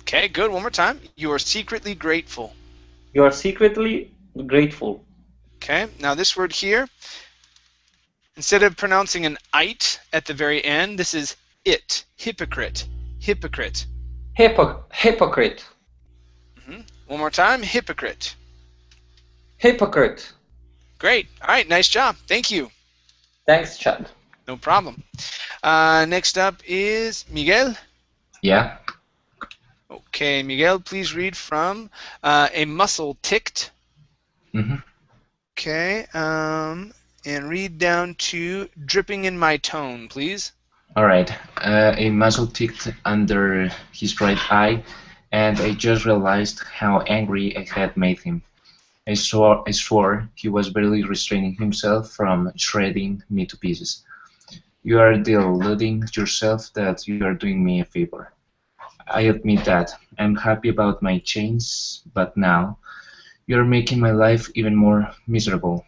[SPEAKER 1] Okay, good. One more time. You are secretly grateful.
[SPEAKER 3] You are secretly grateful.
[SPEAKER 1] Okay. Now this word here, instead of pronouncing an "ite" at the very end, this is it. Hypocrite. Hypocrite.
[SPEAKER 3] Hypocrite.
[SPEAKER 1] One more time. Hypocrite.
[SPEAKER 3] Hypocrite.
[SPEAKER 1] Great. All right. Nice job. Thank you.
[SPEAKER 3] Thanks, Chad.
[SPEAKER 1] No problem. Next up is Miguel.
[SPEAKER 4] Yeah.
[SPEAKER 1] Okay, Miguel, please read from a muscle ticked. Okay, and read down to dripping in my tone, please.
[SPEAKER 4] All right. A muzzle ticked under his right eye, and I just realized how angry I had made him. I swore he was barely restraining himself from shredding me to pieces. You are deluding yourself that you are doing me a favor. I admit that. I'm happy about my chains, but now you're making my life even more miserable.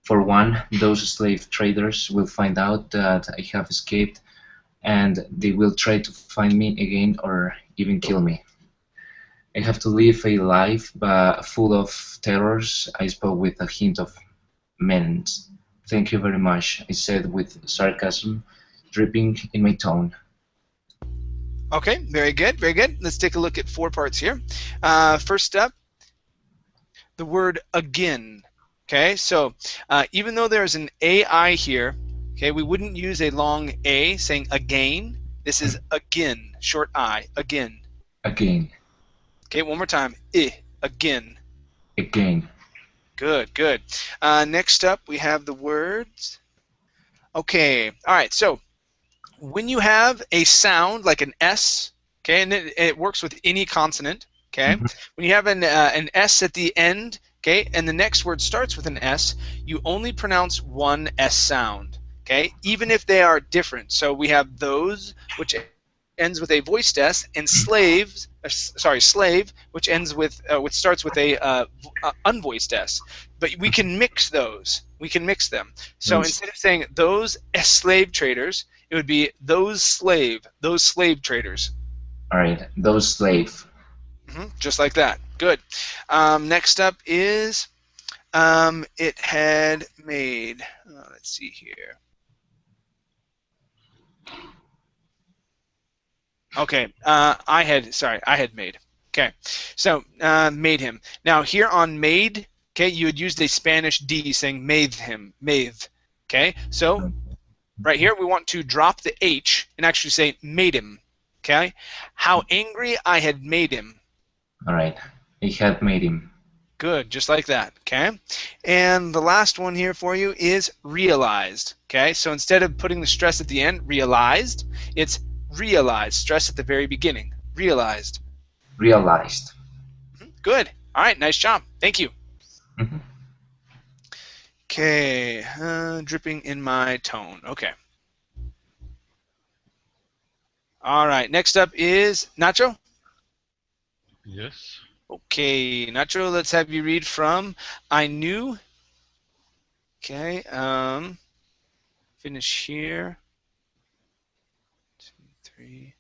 [SPEAKER 4] For one, those slave traders will find out that I have escaped, and they will try to find me again or even kill me. I have to live a life full of terrors. I spoke with a hint of menace. Thank you very much, I said with sarcasm dripping in my tone.
[SPEAKER 1] Okay, very good, very good. Let's take a look at 4 parts here. First up, the word again. Okay, so even though there's an AI here, okay, we wouldn't use a long A saying again. This is again, short I, again.
[SPEAKER 4] Again.
[SPEAKER 1] Okay, one more time. Again.
[SPEAKER 4] Again.
[SPEAKER 1] Good, good. Next up, we have the words. Okay, all right, so when you have a sound like an S, okay, and it works with any consonant, okay, when you have an S at the end, okay, and the next word starts with an S, you only pronounce one S sound, okay, even if they are different. So we have those, which ends with a voiced S, and slave, which ends with which starts with a unvoiced S. But we can mix those. We can mix them. So instead of saying those slave traders, it would be those slave traders.
[SPEAKER 4] All right, those slave.
[SPEAKER 1] Just like that. Good. Next up is it had made. Let's see here. Okay, I had made. Okay, so made him. Now here on made, okay, you had used a Spanish D saying made him, made. Okay, so right here we want to drop the H and actually say made him. Okay, how angry I had made him.
[SPEAKER 4] All right. I had made him.
[SPEAKER 1] Good, just like that. Okay, and the last one here for you is realized. Okay, so instead of putting the stress at the end, realized, it's realized. Stress at the very beginning. Realized.
[SPEAKER 4] Realized.
[SPEAKER 1] Good. All right, nice job. Thank you.
[SPEAKER 4] Mhm.
[SPEAKER 1] Okay, dripping in my tone. Okay. All right, next up is Nacho.
[SPEAKER 5] Yes.
[SPEAKER 1] Okay, Nacho, let's have you read from I knew. Okay, finish here. 2, 3.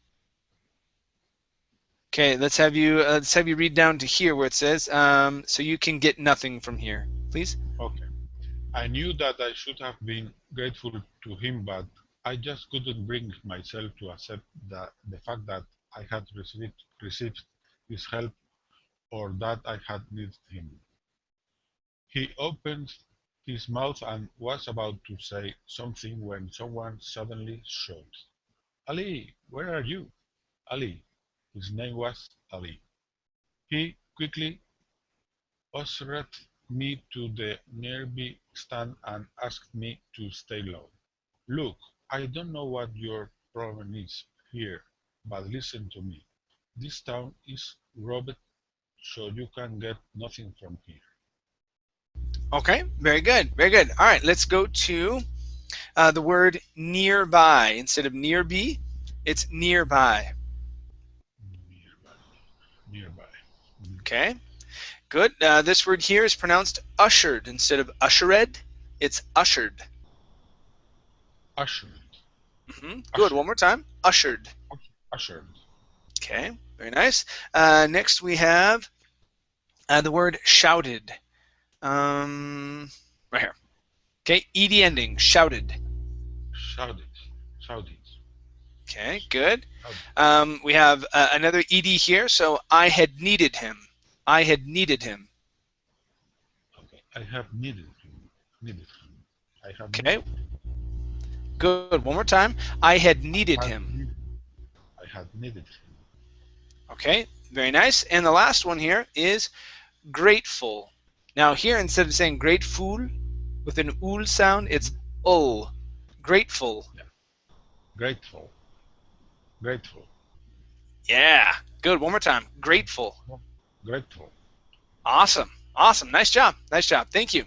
[SPEAKER 1] Okay, let's have you read down to here where it says so you can get nothing from here, please.
[SPEAKER 5] Okay. I knew that I should have been grateful to him, but I just couldn't bring myself to accept the fact that I had received his help or that I had needed him. He opened his mouth and was about to say something when someone suddenly shouted, Ali, where are you? Ali. His name was Ali. He quickly ushered me to the nearby stand and asked me to stay low. Look, I don't know what your problem is here, but listen to me. This town is robbed, so you can get nothing from here.
[SPEAKER 1] Okay, very good, very good. All right, let's go to the word nearby. Instead of nearby, it's nearby.
[SPEAKER 5] Nearby, nearby.
[SPEAKER 1] Okay, good. This word here is pronounced ushered instead of ushered. It's ushered.
[SPEAKER 5] Ushered,
[SPEAKER 1] Good.
[SPEAKER 5] ushered,
[SPEAKER 1] One more time. Ushered.
[SPEAKER 5] ushered.
[SPEAKER 1] Okay, very nice. Next we have the word shouted. Right here. Okay, ed ending. Shouted.
[SPEAKER 5] Shouted, shouted,
[SPEAKER 1] Okay, good.
[SPEAKER 5] shouted.
[SPEAKER 1] We have another ed here. So I had needed him. I had needed him.
[SPEAKER 5] Okay, I have needed him. I have
[SPEAKER 1] Okay,
[SPEAKER 5] needed him.
[SPEAKER 1] good. One more time. I had needed
[SPEAKER 5] I had
[SPEAKER 1] him.
[SPEAKER 5] needed, I had needed him.
[SPEAKER 1] Okay, very nice. And the last one here is grateful. Now here, instead of saying grateful with an ul sound, it's
[SPEAKER 5] Mhm.
[SPEAKER 1] ul. Grateful.
[SPEAKER 5] Yeah, grateful, grateful,
[SPEAKER 1] Yeah, good. One more time. Grateful.
[SPEAKER 5] grateful.
[SPEAKER 1] Awesome. Awesome. Nice job. Nice job. Thank you.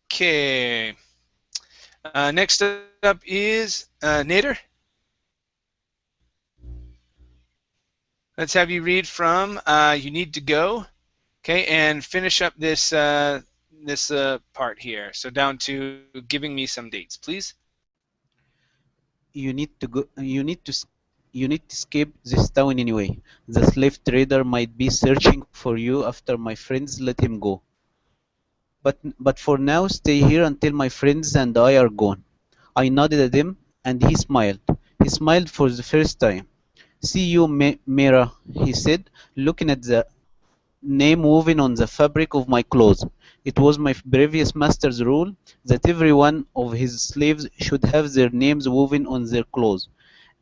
[SPEAKER 1] Okay. Next up is Nader. Let's have you read from You Need to Go. Okay, and finish up this part here. So down to giving me some dates, please.
[SPEAKER 7] You need to go. You need to escape this town anyway. The slave trader might be searching for you after my friends let him go. But for now, stay here until my friends and I are gone. I nodded at him, and he smiled. He smiled for the first time. See you, Mira, he said, looking at the name woven on the fabric of my clothes. It was my previous master's rule that every one of his slaves should have their names woven on their clothes.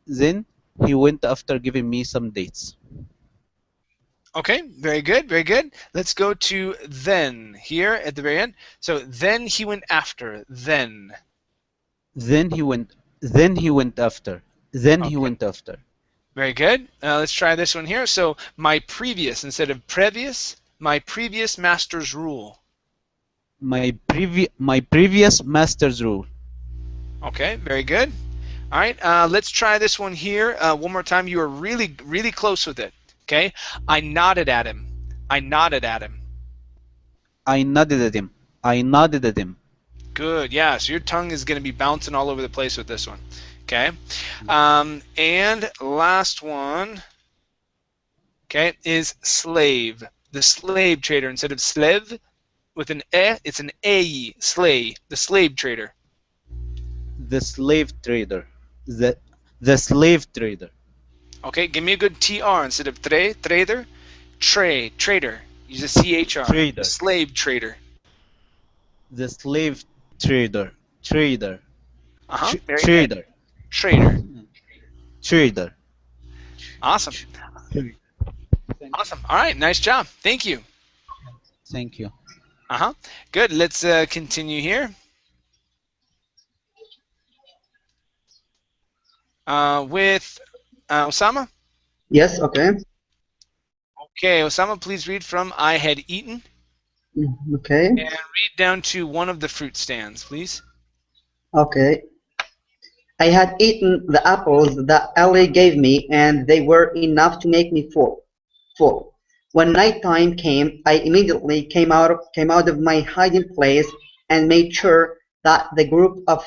[SPEAKER 7] Then he went after giving me some dates.
[SPEAKER 1] Okay, very good, very good. Let's go to then here at the very end. So then he went after, then.
[SPEAKER 7] Then he went. Then he went after. Then he
[SPEAKER 1] Okay,
[SPEAKER 7] went after.
[SPEAKER 1] very good. Let's try this one here. So my previous instead of previous, my previous master's rule.
[SPEAKER 7] My previous master's rule.
[SPEAKER 1] Okay, very good. All right, let's try this one here one more time. You are really, really close with it. Okay, I nodded at him. I nodded at him.
[SPEAKER 7] I nodded at him. I nodded at him.
[SPEAKER 1] Good, yeah. So your tongue is going to be bouncing all over the place with this one. Okay, and last one. Okay, is slave. The slave trader instead of slave with an e, it's an a slave. The slave trader.
[SPEAKER 7] The slave trader. The the slave trader.
[SPEAKER 1] Okay, give me a good TR instead of trader. Trader. Use a CHR. The
[SPEAKER 7] Trader.
[SPEAKER 1] slave trader.
[SPEAKER 7] The slave trader. Trader.
[SPEAKER 1] Very good.
[SPEAKER 7] Trader.
[SPEAKER 1] Trader.
[SPEAKER 7] Trader.
[SPEAKER 1] Awesome. Awesome. All right, nice job. Thank you.
[SPEAKER 7] Thank you.
[SPEAKER 1] Good. Let's continue here. With Osama.
[SPEAKER 8] Yes, okay.
[SPEAKER 1] Okay, Osama, please read from I had eaten
[SPEAKER 8] Okay.
[SPEAKER 1] and read down to one of the fruit stands, please.
[SPEAKER 8] Okay. I had eaten the apples that Ellie gave me, and they were enough to make me full. When night time came, I immediately came out of my hiding place and made sure that the group of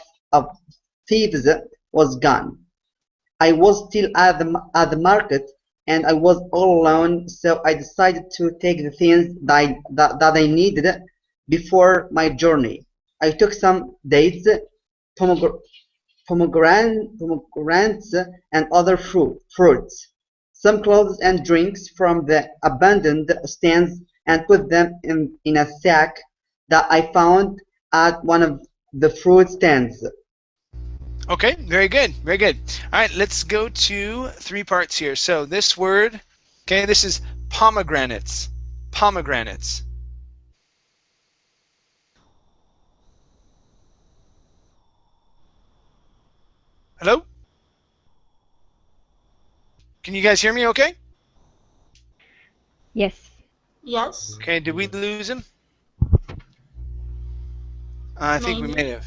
[SPEAKER 8] thieves was gone. I was still at the market, and I was all alone, so I decided to take the things that I needed before my journey. I took some dates, pomegranates, and other fruits, some clothes and drinks from the abandoned stands, and put them in a sack that I found at one of the fruit stands.
[SPEAKER 1] Okay, very good, very good. All right, let's go to 3 parts here. So this word, okay, this is pomegranates. Pomegranates. Hello? Can you guys hear me okay?
[SPEAKER 6] Yes.
[SPEAKER 2] Yes,
[SPEAKER 1] Okay, did we lose him? I think we
[SPEAKER 2] maybe.
[SPEAKER 1] may have.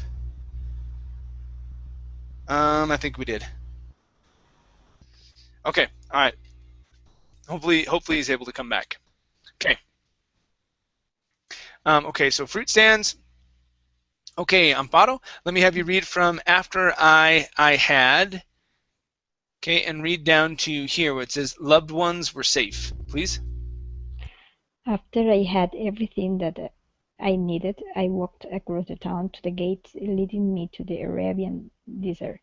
[SPEAKER 1] I think we did. Okay, all right. Hopefully he's able to come back. Okay. Okay, so fruit stands. Okay, Amparo, let me have you read from after I had. Okay, and read down to here where it says loved ones were safe, please.
[SPEAKER 6] After I had everything that I needed, I walked across the town to the gates leading me to the Arabian desert,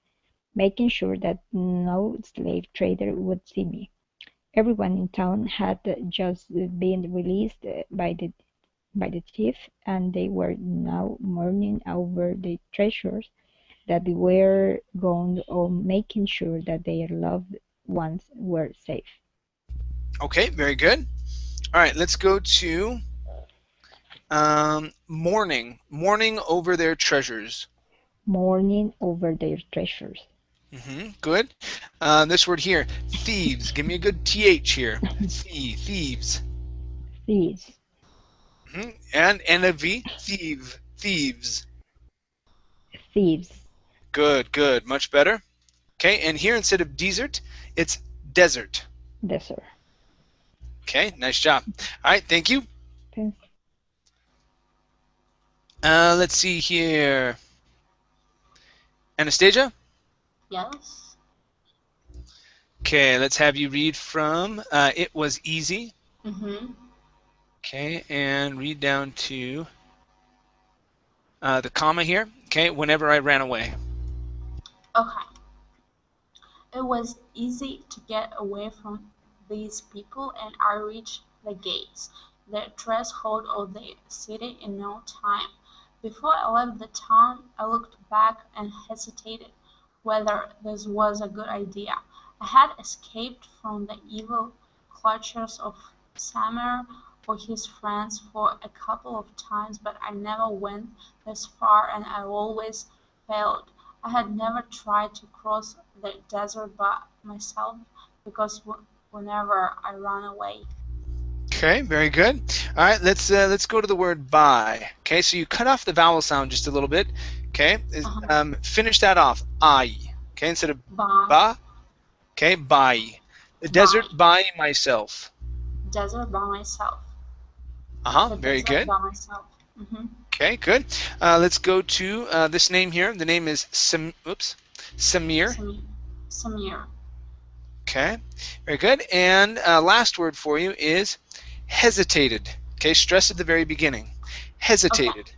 [SPEAKER 6] making sure that no slave trader would see me. Everyone in town had just been released by the chief, and they were now mourning over the treasures that were gone or making sure that their loved ones were safe.
[SPEAKER 1] Okay, very good. All right, let's go to mourning over their treasures.
[SPEAKER 6] Mourning over their treasures.
[SPEAKER 1] Good. This word here, thieves. Give me a good th here. Thieves.
[SPEAKER 6] Thieves.
[SPEAKER 1] And a v, thieves.
[SPEAKER 6] Thieves.
[SPEAKER 1] Good. Much better. Okay, and here instead of desert, it's desert.
[SPEAKER 6] Desert.
[SPEAKER 1] Okay, nice job. All right, thank you.
[SPEAKER 6] Thanks.
[SPEAKER 1] Let's see here. Anastasia?
[SPEAKER 2] Yes.
[SPEAKER 1] Okay, let's have you read from It Was Easy.
[SPEAKER 2] Mm-hmm.
[SPEAKER 1] Okay, and read down to the comma here. Okay, whenever I ran away.
[SPEAKER 2] Okay. It was easy to get away from these people, and I reached the gates, the threshold of the city in no time. Before I left the town, I looked back and hesitated whether this was a good idea. I had escaped from the evil clutches of Samir or his friends for a couple of times, but I never went this far, and I always failed. I had never tried to cross the desert by myself because whenever I ran away.
[SPEAKER 1] Okay, very good. All right, let's go to the word by. Okay, so you cut off the vowel sound just a little bit. Okay, finish that off. I. Okay, instead of
[SPEAKER 2] By,
[SPEAKER 1] ba. Okay, by. The desert by myself.
[SPEAKER 2] desert by myself. The
[SPEAKER 1] Very
[SPEAKER 2] desert
[SPEAKER 1] good.
[SPEAKER 2] by myself. Mm-hmm.
[SPEAKER 1] Okay, good. Let's go to this name here. The name is Samir.
[SPEAKER 2] Samir.
[SPEAKER 1] Okay, very good. And last word for you is hesitated. Okay, stress at the very beginning. Hesitated.
[SPEAKER 2] Okay.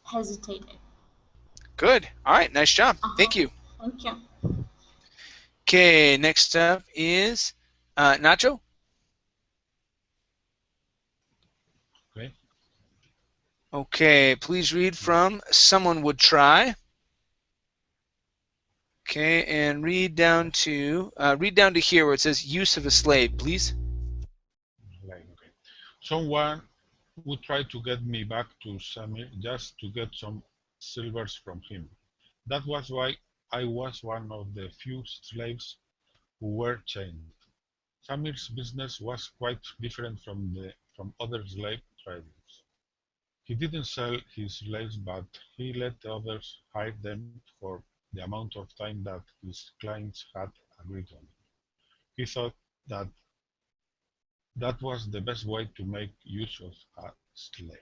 [SPEAKER 2] Hesitated.
[SPEAKER 1] Good. All right, nice job. Thank you.
[SPEAKER 2] Thank you.
[SPEAKER 1] Okay, next up is Nacho.
[SPEAKER 5] Okay.
[SPEAKER 1] Okay, please read from Someone Would Try. Okay, and read down to here where it says use of a slave, please.
[SPEAKER 5] Like, okay. Someone would try to get me back to Samir just to get some silvers from him. That was why I was one of the few slaves who were chained. Samir's business was quite different from other slave traders. He didn't sell his slaves, but he let others hire them for the amount of time that his clients had agreed on. He thought that that was the best way to make use of a slave.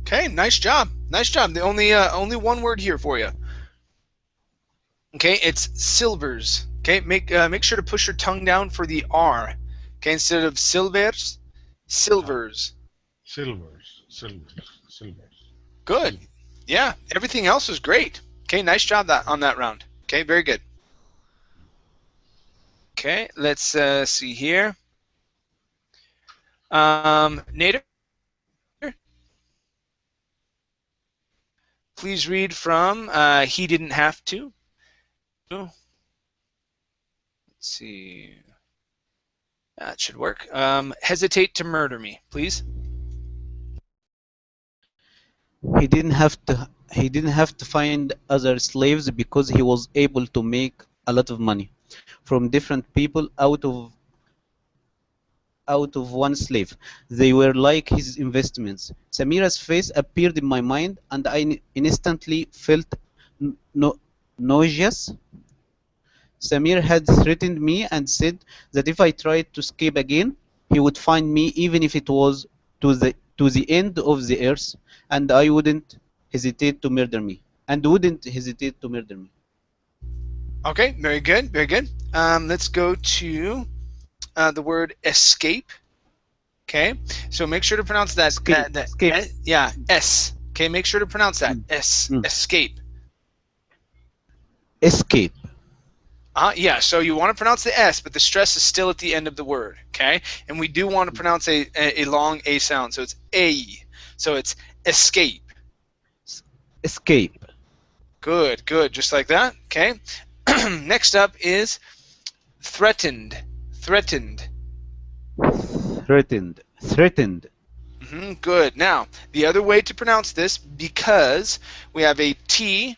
[SPEAKER 1] Okay, nice job. Nice job. The only one word here for you. Okay, it's silvers. Okay, make sure to push your tongue down for the R. Okay, instead of silvers, silvers.
[SPEAKER 5] Silvers.
[SPEAKER 1] Good. Yeah, everything else was great. Okay, nice job on that round. Okay, very good. Okay, let's see here. Nader, please read from He Didn't Have to. Let's see. That should work. Hesitate to murder me, please.
[SPEAKER 7] He didn't have to find other slaves because he was able to make a lot of money from different people out of one slave. They were like his investments. Samira's face appeared in my mind, and I instantly felt no, nauseous. Samir had threatened me and said that if I tried to escape again, he would find me even if it was to the end of the earth, and I wouldn't hesitate to murder me. And wouldn't hesitate to murder me.
[SPEAKER 1] Okay, very good, very good. Let's go to the word escape. Okay, so make sure to pronounce that.
[SPEAKER 7] Escape.
[SPEAKER 1] Yeah, S. Okay, make sure to pronounce that. S. Escape.
[SPEAKER 7] Escape.
[SPEAKER 1] Yeah, so you want to pronounce the S, but the stress is still at the end of the word, okay? And we do want to pronounce a long A sound, so it's A. So it's escape.
[SPEAKER 7] Escape.
[SPEAKER 1] Good, good, just like that, okay? Next up is threatened. Threatened.
[SPEAKER 7] Threatened. Threatened.
[SPEAKER 1] Good. Now, the other way to pronounce this, because we have a T,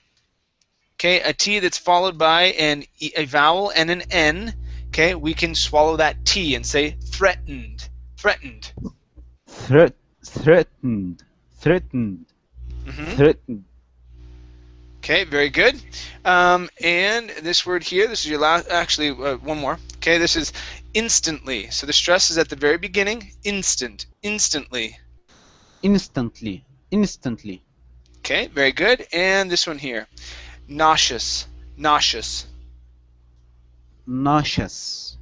[SPEAKER 1] okay, a T that's followed by a vowel and an N, okay, we can swallow that T and say threatened. Threatened.
[SPEAKER 7] Threatened. Threatened. Threatened.
[SPEAKER 1] Okay, very good. And this word here, this is your last, actually, one more. Okay, this is instantly. So the stress is at the very beginning. Instant. Instantly.
[SPEAKER 7] Instantly. Instantly.
[SPEAKER 1] Okay, very good. And this one here. Nauseous. Nauseous.
[SPEAKER 7] Nauseous.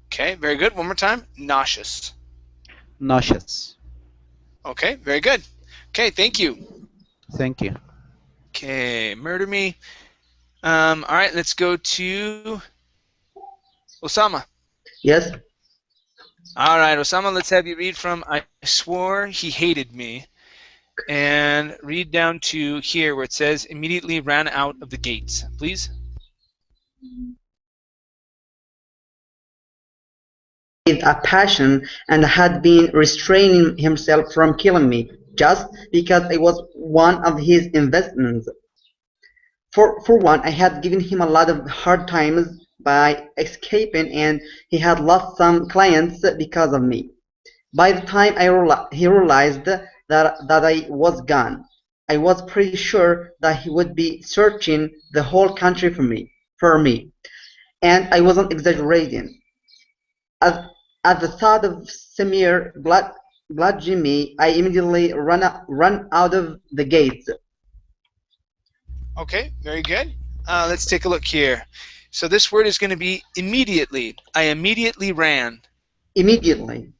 [SPEAKER 1] Okay, very good. One more time. Nauseous.
[SPEAKER 7] Nauseous.
[SPEAKER 1] Okay, very good. Okay, thank you.
[SPEAKER 7] Thank you.
[SPEAKER 1] Okay, murder me. All right, let's go to Osama.
[SPEAKER 8] Yes.
[SPEAKER 1] All right, Osama, let's have you read from I swore he hated me, and read down to here where it says immediately ran out of the gates, please.
[SPEAKER 8] With a passion and had been restraining himself from killing me just because I was one of his investments. For one, I had given him a lot of hard times by escaping, and he had lost some clients because of me. By the time he realized that I was gone, I was pretty sure that he would be searching the whole country for me, and I wasn't exaggerating. At, at the thought of Samir bludgeoning me, I immediately run out of the gates.
[SPEAKER 1] Okay, very good. Let's take a look here. So this word is going to be immediately. I immediately ran.
[SPEAKER 8] Immediately.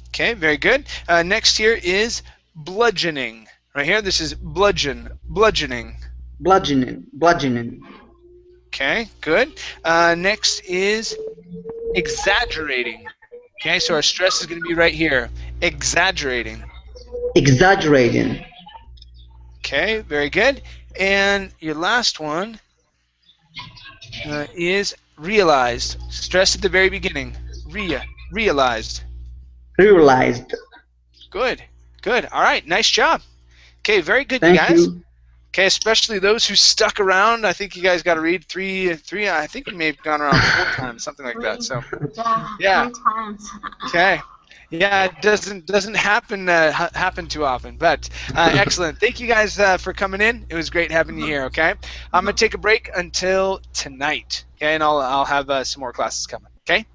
[SPEAKER 1] Okay, very good. Next here is bludgeoning. Right here, this is bludgeoning.
[SPEAKER 8] Bludgeoning.
[SPEAKER 1] Okay, good. Next is exaggerating. Okay, so our stress is going to be right here. Exaggerating.
[SPEAKER 8] Exaggerating.
[SPEAKER 1] Okay, very good. And your last one is realized. Stress at the very beginning. Realized.
[SPEAKER 8] Realized.
[SPEAKER 1] Good, good. All right, nice job. Okay, very good, you
[SPEAKER 8] Thank
[SPEAKER 1] guys.
[SPEAKER 8] you.
[SPEAKER 1] Okay, especially those who stuck around. I think you guys got to read three. I think you may have gone around 4 times, something like that. So,
[SPEAKER 2] Yeah,
[SPEAKER 1] yeah.
[SPEAKER 2] 3 times.
[SPEAKER 1] Okay. Yeah, it doesn't happen happen too often, but excellent. Thank you guys for coming in. It was great having you here. Okay, I'm gonna take a break until tonight. Okay, and I'll have some more classes coming. Okay.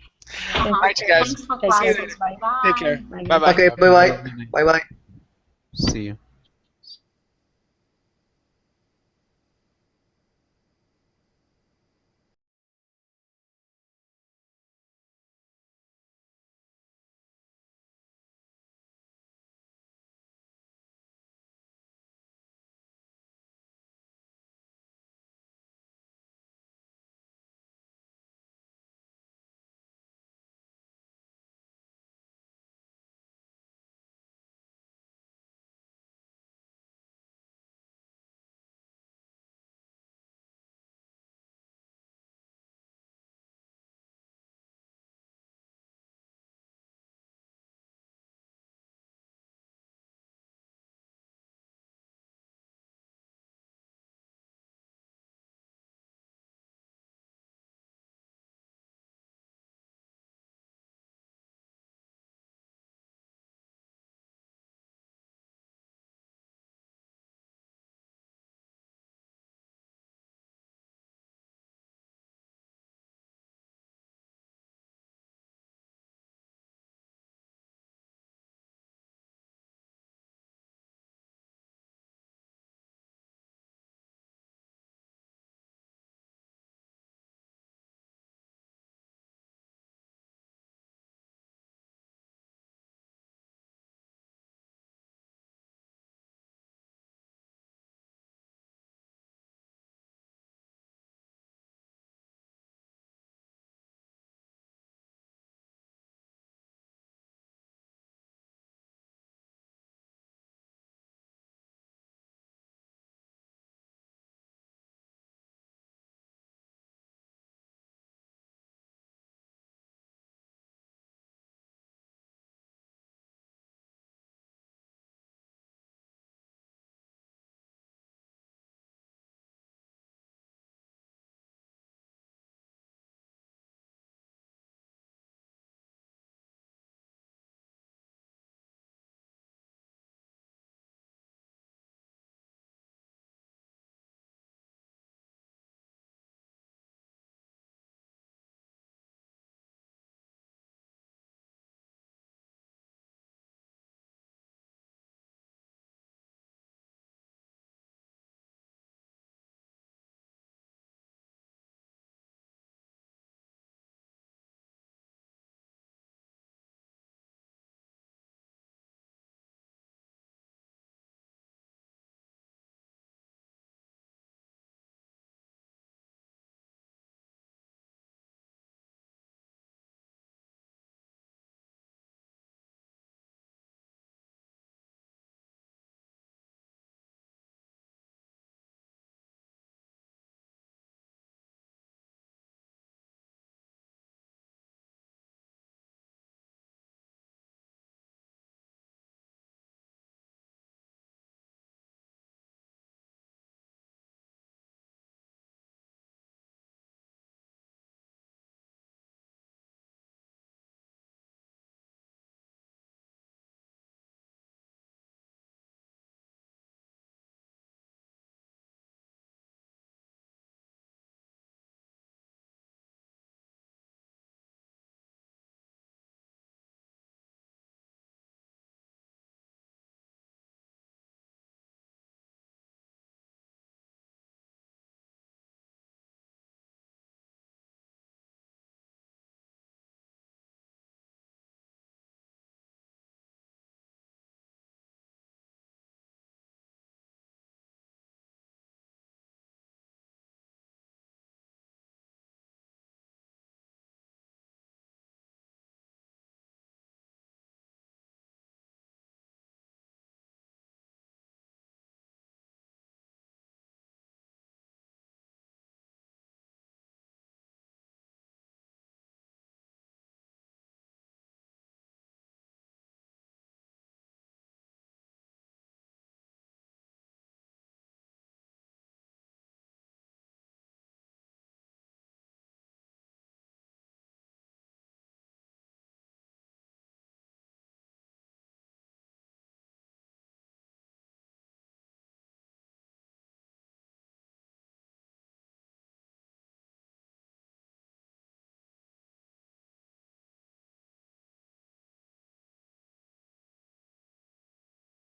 [SPEAKER 1] All right, you guys.
[SPEAKER 2] Thanks for
[SPEAKER 1] See you
[SPEAKER 2] classes.
[SPEAKER 1] later.
[SPEAKER 2] Bye
[SPEAKER 1] Take
[SPEAKER 2] bye.
[SPEAKER 1] care. Bye bye.
[SPEAKER 8] Okay,
[SPEAKER 7] Have
[SPEAKER 8] bye
[SPEAKER 7] a
[SPEAKER 8] bye.
[SPEAKER 7] lovely night.
[SPEAKER 8] Bye bye.
[SPEAKER 7] See you.